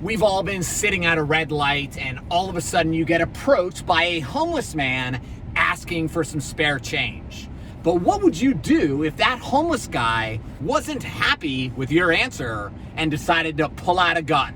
We've all been sitting at a red light and all of a sudden you get approached by a homeless man asking for some spare change. But what would you do if that homeless guy wasn't happy with your answer and decided to pull out a gun?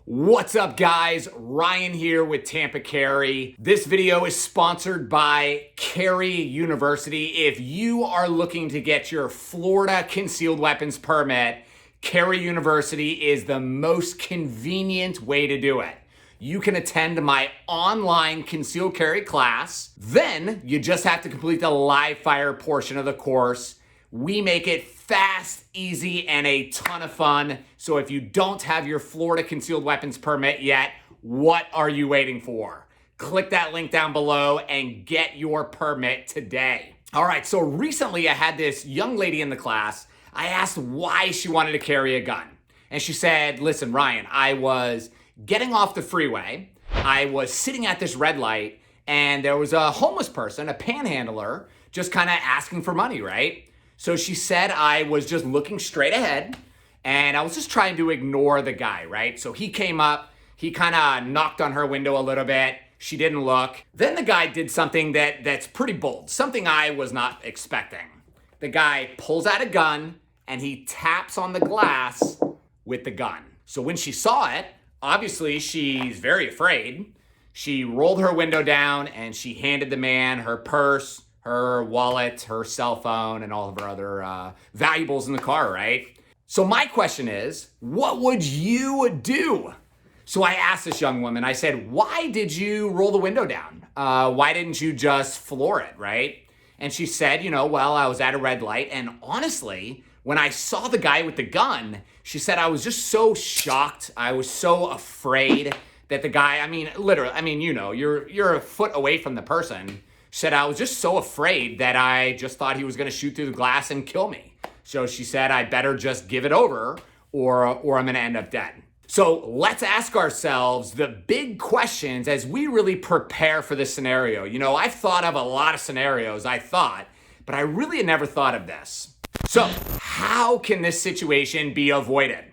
What's up, guys? Ryan here with Tampa Carry. This video is sponsored by Carry University. If you are looking to get your Florida concealed weapons permit, Carry University is the most convenient way to do it. You can attend my online concealed carry class. Then you just have to complete the live fire portion of the course. We make it fast, easy, and a ton of fun. So if you don't have your Florida concealed weapons permit yet, what are you waiting for? Click that link down below and get your permit today. All right, so recently I had this young lady in the class. I asked why she wanted to carry a gun. And she said, listen, Ryan, I was getting off the freeway. I was sitting at this red light and there was a homeless person, a panhandler, just kind of asking for money, right? So she said I was just looking straight ahead and I was just trying to ignore the guy, right? So he came up, he kind of knocked on her window a little bit. She didn't look. Then the guy did something that's pretty bold, something I was not expecting. The guy pulls out a gun and he taps on the glass with the gun. So when she saw it, obviously she's very afraid. She rolled her window down and she handed the man her purse, her wallet, her cell phone, and all of her other valuables in the car, right? So my question is, what would you do? So I asked this young woman, I said, why did you roll the window down? Why didn't you just floor it, right? And she said, well, I was at a red light, and honestly, when I saw the guy with the gun, she said, I was just so shocked. I was so afraid that the guy, you're a foot away from the person. Said, I was just so afraid that I just thought he was going to shoot through the glass and kill me. So she said, I better just give it over or I'm going to end up dead. So let's ask ourselves the big questions as we really prepare for this scenario. I've thought of a lot of scenarios, but I really had never thought of this. So how can this situation be avoided?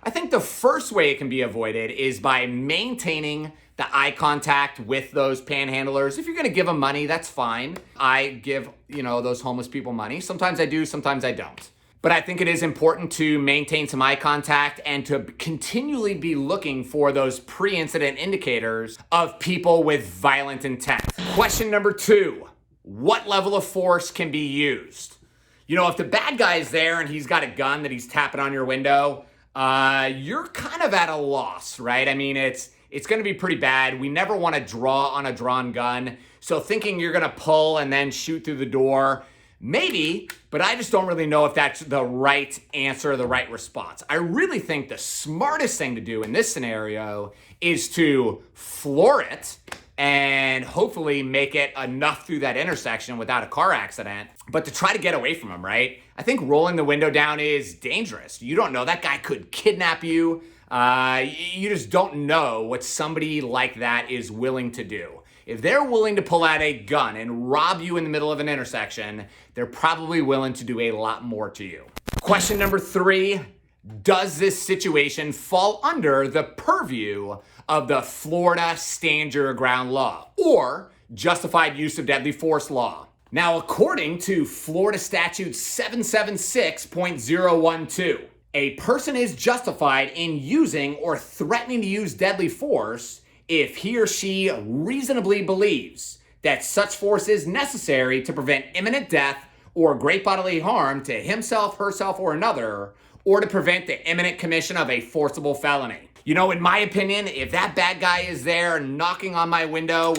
I think the first way it can be avoided is by maintaining the eye contact with those panhandlers. If you're gonna give them money, that's fine. I give, those homeless people money. Sometimes I do, sometimes I don't. But I think it is important to maintain some eye contact and to continually be looking for those pre-incident indicators of people with violent intent. Question number 2, what level of force can be used? If the bad guy is there and he's got a gun that he's tapping on your window, you're kind of at a loss, right? It's going to be pretty bad. We never want to draw on a drawn gun. So thinking you're going to pull and then shoot through the door, maybe, but I just don't really know if that's the right answer, the right response. I really think the smartest thing to do in this scenario is to floor it and hopefully make it enough through that intersection without a car accident, but to try to get away from him, right? I think rolling the window down is dangerous. You don't know, that guy could kidnap you. You just don't know what somebody like that is willing to do. If they're willing to pull out a gun and rob you in the middle of an intersection, they're probably willing to do a lot more to you. Question number 3, does this situation fall under the purview of the Florida Stand Your Ground law or justified use of deadly force law? Now, according to Florida Statute 776.012, a person is justified in using or threatening to use deadly force if he or she reasonably believes that such force is necessary to prevent imminent death or great bodily harm to himself, herself, or another, or to prevent the imminent commission of a forcible felony. In my opinion, if that bad guy is there knocking on my window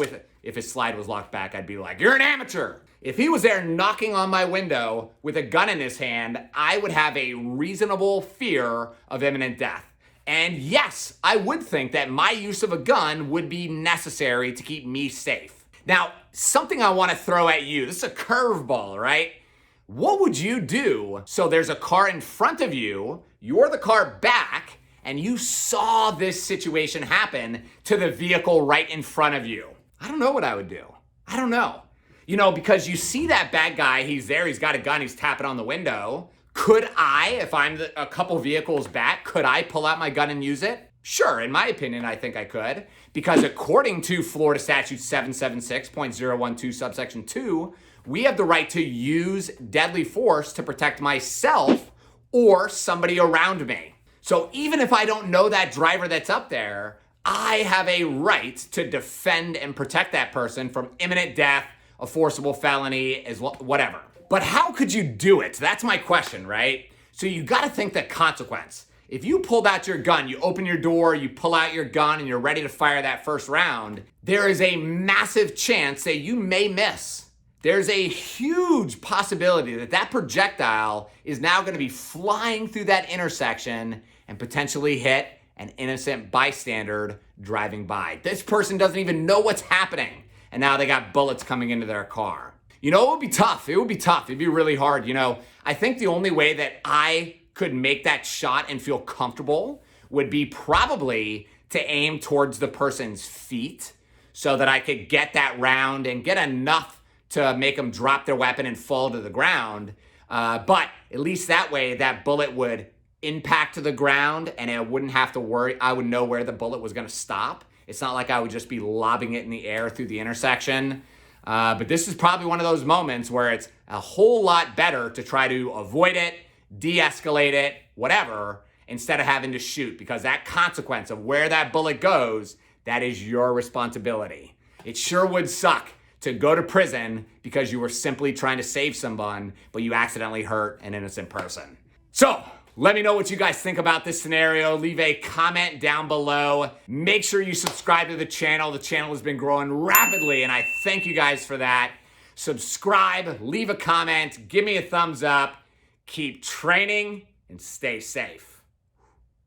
if his slide was locked back, I'd be like, you're an amateur. If he was there knocking on my window with a gun in his hand, I would have a reasonable fear of imminent death. And yes, I would think that my use of a gun would be necessary to keep me safe. Now, something I want to throw at you, this is a curveball, right? What would you do? So there's a car in front of you, you're the car back, and you saw this situation happen to the vehicle right in front of you. I don't know what I would do. I don't know. Because you see that bad guy, he's there, he's got a gun, he's tapping on the window. Could I, if I'm a couple vehicles back, could I pull out my gun and use it? Sure, in my opinion, I think I could. Because according to Florida Statute 776.012 subsection 2, we have the right to use deadly force to protect myself or somebody around me. So even if I don't know that driver that's up there, I have a right to defend and protect that person from imminent death, a forcible felony, whatever. But how could you do it? That's my question, right? So you got to think the consequence. If you pulled out your gun, you open your door, you pull out your gun, and you're ready to fire that first round, there is a massive chance that you may miss. There's a huge possibility that that projectile is now going to be flying through that intersection and potentially hit an innocent bystander driving by. This person doesn't even know what's happening, and now they got bullets coming into their car. You know, it would be tough. It would be tough. It'd be really hard. You know, I think the only way that I could make that shot and feel comfortable would be probably to aim towards the person's feet so that I could get that round and get enough to make them drop their weapon and fall to the ground. But at least that way, that bullet would impact to the ground and I wouldn't have to worry. I would know where the bullet was going to stop. It's not like I would just be lobbing it in the air through the intersection. But this is probably one of those moments where it's a whole lot better to try to avoid it, de-escalate it, whatever, instead of having to shoot, because that consequence of where that bullet goes, that is your responsibility. It sure would suck to go to prison because you were simply trying to save someone, but you accidentally hurt an innocent person. So, let me know what you guys think about this scenario. Leave a comment down below. Make sure you subscribe to the channel. The channel has been growing rapidly, and I thank you guys for that. Subscribe, leave a comment, give me a thumbs up. Keep training and stay safe.